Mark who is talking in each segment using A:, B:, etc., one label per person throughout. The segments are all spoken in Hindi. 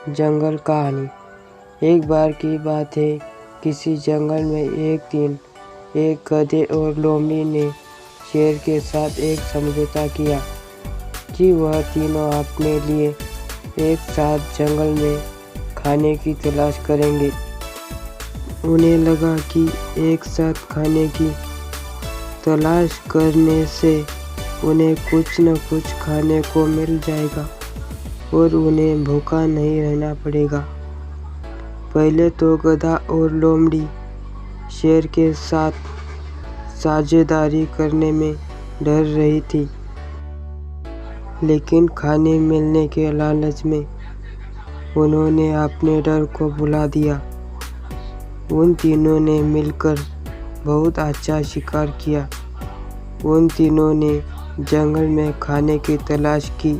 A: जंगल कहानी। एक बार की बात है, किसी जंगल में एक दिन एक गधे और लोमड़ी ने शेर के साथ एक समझौता किया कि वह तीनों अपने लिए एक साथ जंगल में खाने की तलाश करेंगे। उन्हें लगा कि एक साथ खाने की तलाश करने से उन्हें कुछ न कुछ खाने को मिल जाएगा और उन्हें भूखा नहीं रहना पड़ेगा। पहले तो गधा और लोमड़ी शेर के साथ साझेदारी करने में डर रही थी, लेकिन खाने मिलने के लालच में उन्होंने अपने डर को भुला दिया। उन तीनों ने मिलकर बहुत अच्छा शिकार किया। उन तीनों ने जंगल में खाने की तलाश की।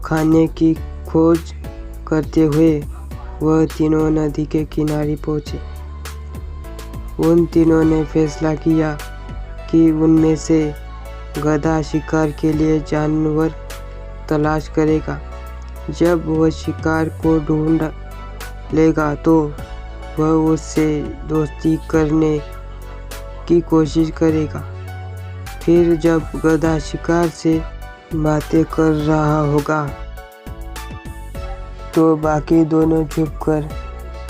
A: खाने की खोज करते हुए वह तीनों नदी के किनारे पहुंचे। उन तीनों ने फैसला किया कि उनमें से गधा शिकार के लिए जानवर तलाश करेगा। जब वह शिकार को ढूंढ लेगा तो वह उससे दोस्ती करने की कोशिश करेगा। फिर जब गधा शिकार से बातें कर रहा होगा तो बाकी दोनों छुपकर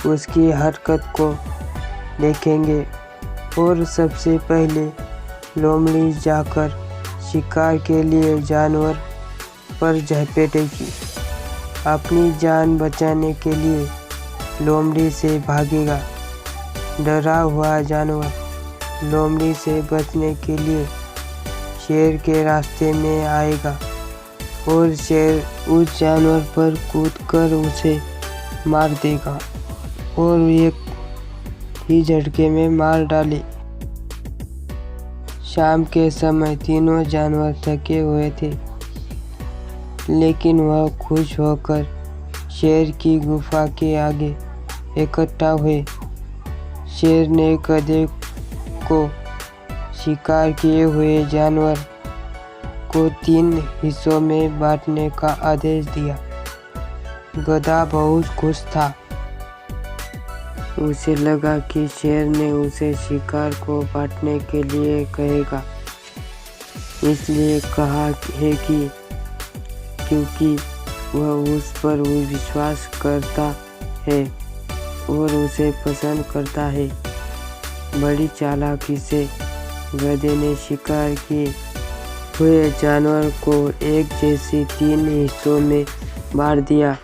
A: उसकी हरकत को देखेंगे और सबसे पहले लोमड़ी जाकर शिकार के लिए जानवर पर झपटेगी। अपनी जान बचाने के लिए लोमड़ी से भागेगा। डरा हुआ जानवर लोमड़ी से बचने के लिए शेर के रास्ते में आएगा और शेर उस जानवर पर कूदकर उसे मार देगा और एक ही झटके में मार डाले। शाम के समय तीनों जानवर थके हुए थे, लेकिन वह खुश होकर शेर की गुफा के आगे इकट्ठा हुए। शेर ने गधे को शिकार किए हुए जानवर को 3 हिस्सों में बांटने का आदेश दिया। गधा बहुत खुश था। उसे लगा कि शेर ने उसे शिकार को बांटने के लिए कहेगा, इसलिए कहा है कि क्योंकि वह उस पर विश्वास करता है और उसे पसंद करता है। बड़ी चालाकी से गधे ने शिकार किए हुए जानवर को एक जैसी 3 हिस्सों में बांट दिया।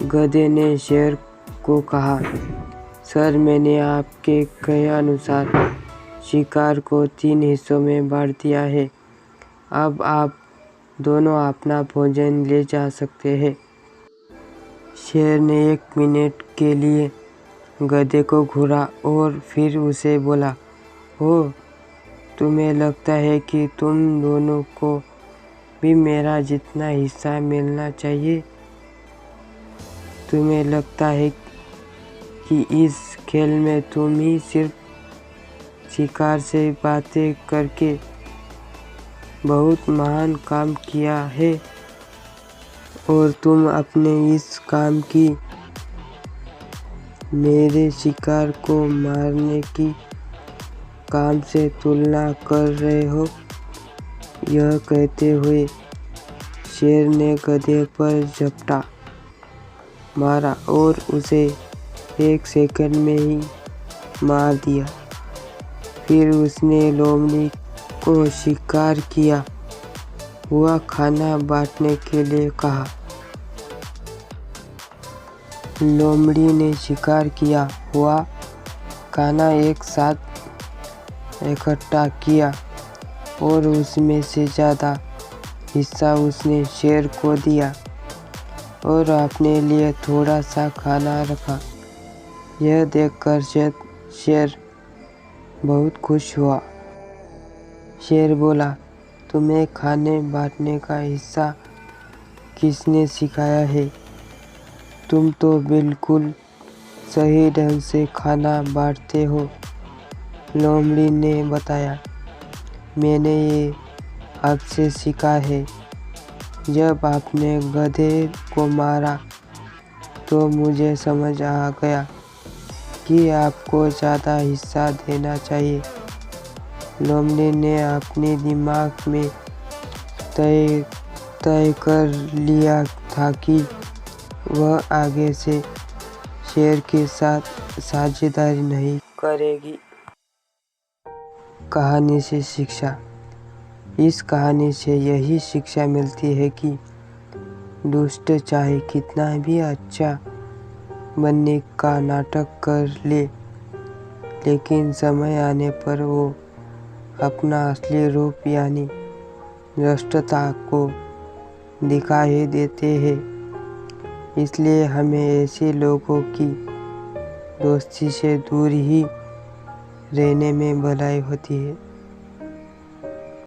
A: गधे ने शेर को कहा, सर, मैंने आपके कहे अनुसार शिकार को 3 हिस्सों में बांट दिया है। अब आप दोनों अपना भोजन ले जा सकते हैं। शेर ने 1 मिनट के लिए गधे को घूरा और फिर उसे बोला, हो, तुम्हें लगता है कि तुम दोनों को भी मेरा जितना हिस्सा मिलना चाहिए? तुम्हें लगता है कि इस खेल में तुम ही सिर्फ शिकार से बातें करके बहुत महान काम किया है और तुम अपने इस काम की मेरे शिकार को मारने की काम से तुलना कर रहे हो। यह कहते हुए शेर ने गधे पर झपटा मारा और उसे 1 सेकंड में ही मार दिया। फिर उसने लोमड़ी को शिकार किया हुआ खाना बांटने के लिए कहा। लोमड़ी ने शिकार किया हुआ खाना एक साथ इकट्ठा किया और उसमें से ज़्यादा हिस्सा उसने शेर को दिया और अपने लिए थोड़ा सा खाना रखा। यह देखकर शेर बहुत खुश हुआ। शेर बोला, तुम्हें खाने बांटने का हिस्सा किसने सिखाया है? तुम तो बिल्कुल सही ढंग से खाना बांटते हो। लोमड़ी ने बताया, मैंने ये आपसे सीखा है। जब आपने गधे को मारा तो मुझे समझ आ गया कि आपको ज़्यादा हिस्सा देना चाहिए। लोमड़ी ने अपने दिमाग में तय कर लिया था कि वह आगे से शेर के साथ साझेदारी नहीं करेगी। कहानी से शिक्षा। इस कहानी से यही शिक्षा मिलती है कि दुष्ट चाहे कितना भी अच्छा बनने का नाटक कर ले, लेकिन समय आने पर वो अपना असली रूप यानी दुष्टता को दिखा ही देते हैं। इसलिए हमें ऐसे लोगों की दोस्ती से दूर ही रहने में भलाई होती है।